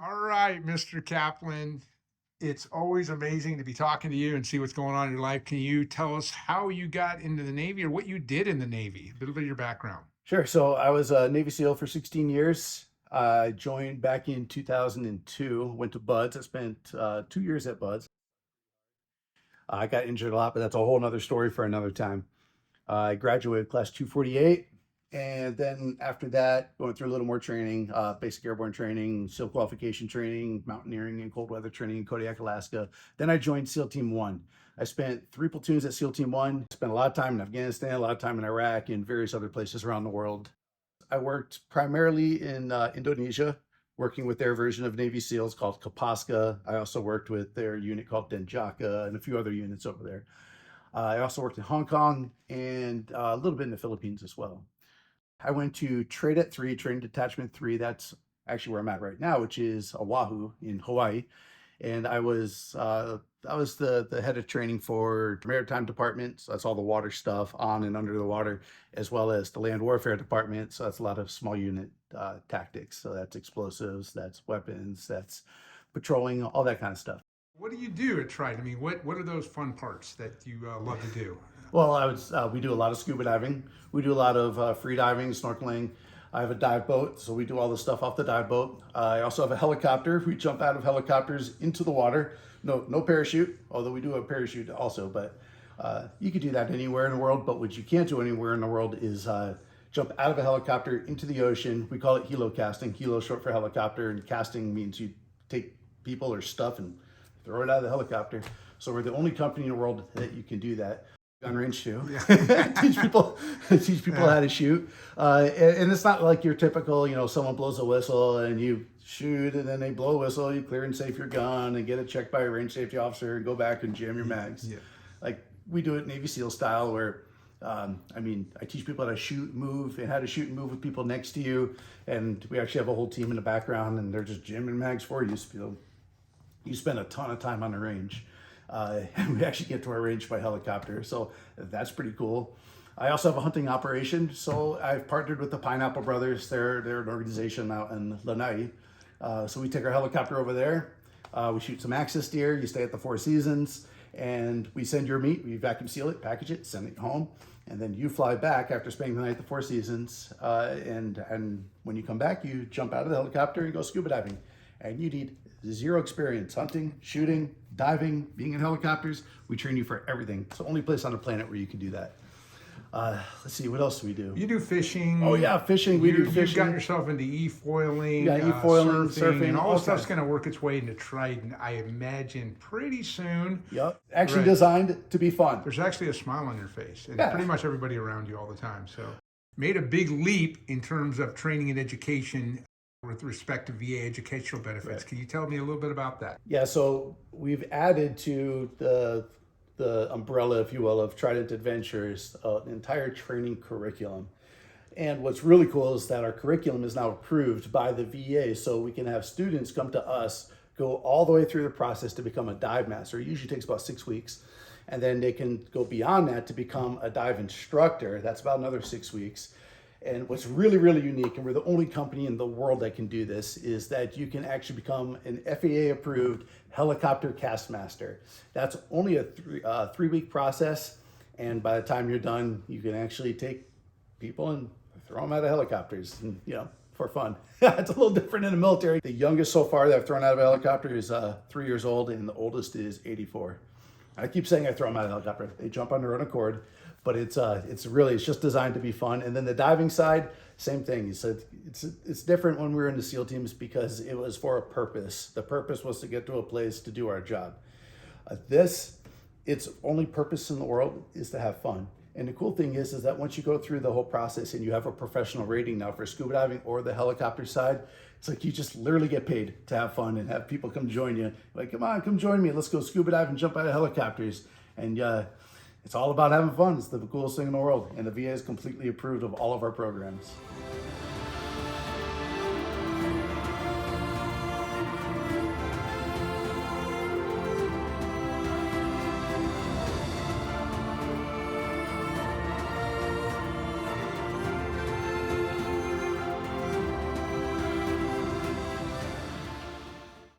All right, Mr. Kaplan. It's always amazing to be talking to you and see what's going on in your life. Can you tell us how you got into the Navy or what you did in the Navy? A little bit of your background. Sure. So I was a Navy SEAL for 16 years. I joined back in 2002, went to Buds. I spent 2 years at Buds. I got injured a lot, but that's a whole nother story for another time. I graduated class 248. And then after that, going through a little more training, basic airborne training, SEAL qualification training, mountaineering and cold weather training in Kodiak, Alaska. Then I joined SEAL Team 1. I spent 3 platoons at SEAL Team 1, spent a lot of time in Afghanistan, a lot of time in Iraq, and various other places around the world. I worked primarily in Indonesia, working with their version of Navy SEALs called Kopaska. I also worked with their unit called Denjaka and a few other units over there. I also worked in Hong Kong and a little bit in the Philippines as well. I went to Trident 3, Training Detachment 3. That's actually where I'm at right now, which is Oahu in Hawaii. And I was the head of training for the maritime department. So that's all the water stuff on and under the water, as well as the land warfare department. So that's a lot of small unit tactics. So that's explosives, that's weapons, that's patrolling, all that kind of stuff. What do you do at Trident? I mean, what are those fun parts that you love to do? Well, we do a lot of scuba diving. We do a lot of free diving, snorkeling. I have a dive boat, so we do all the stuff off the dive boat. I also have a helicopter. We jump out of helicopters into the water. No parachute, although we do have a parachute also, but you could do that anywhere in the world. But what you can't do anywhere in the world is jump out of a helicopter into the ocean. We call it helo casting. Helo is short for helicopter, and casting means you take people or stuff and throw it out of the helicopter. So we're the only company in the world that you can do that. Gun range too. Yeah. teach people how to shoot, and it's not like your typical, someone blows a whistle and you shoot, and then they blow a whistle, you clear and safe your gun and get it checked by a range safety officer and go back and jam your mags. Yeah. Like we do it Navy SEAL style, where I teach people how to shoot, move, and how to shoot and move with people next to you, and we actually have a whole team in the background, and they're just jamming mags for you. So you spend a ton of time on the range. And we actually get to our range by helicopter, so that's pretty cool. I also have a hunting operation, so I've partnered with the Pineapple Brothers. They're an organization out in Lanai. So we take our helicopter over there. We shoot some axis deer. You stay at the Four Seasons, and we send your meat. We vacuum seal it, package it, send it home, and then you fly back after spending the night at the Four Seasons. And when you come back, you jump out of the helicopter and go scuba diving. And you need zero experience hunting, shooting, diving, being in helicopters. We train you for everything. It's the only place on the planet where you can do that. Let's see, what else do we do? You do fishing. Oh yeah, fishing. We do fishing. You got yourself into e-foiling, e-foiling, surfing, and all all this stuff's kinds. going to work its way into Trident, I imagine, pretty soon. Yep. Actually Right. designed to be fun. There's actually a smile on your face, and Yeah. pretty much everybody around you all the time. So, made a big leap in terms of training and education with respect to VA educational benefits. Right. Can you tell me a little bit about that? Yeah, so we've added to the umbrella, if you will, of Trident Adventures, an entire training curriculum. And what's really cool is that our curriculum is now approved by the VA, so we can have students come to us, go all the way through the process to become a dive master. It usually takes about 6 weeks. And then they can go beyond that to become a dive instructor. That's about another 6 weeks. And what's really, really unique, and we're the only company in the world that can do this, is that you can actually become an FAA-approved helicopter cast master. That's only a 3-week process, and by the time you're done, you can actually take people and throw them out of helicopters, and, for fun. It's a little different in the military. The youngest so far that I've thrown out of a helicopter is 3 years old, and the oldest is 84. I keep saying I throw them out of the helicopter. They jump on their own accord. But it's just designed to be fun. And then the diving side, same thing. It's different when we were in the SEAL teams because it was for a purpose. The purpose was to get to a place to do our job. Its only purpose in the world is to have fun. And the cool thing is that once you go through the whole process and you have a professional rating now for scuba diving or the helicopter side, it's like you just literally get paid to have fun and have people come join you. Like, come on, come join me. Let's go scuba dive and jump out of helicopters. And it's all about having fun. It's the coolest thing in the world. And the VA is completely approved of all of our programs.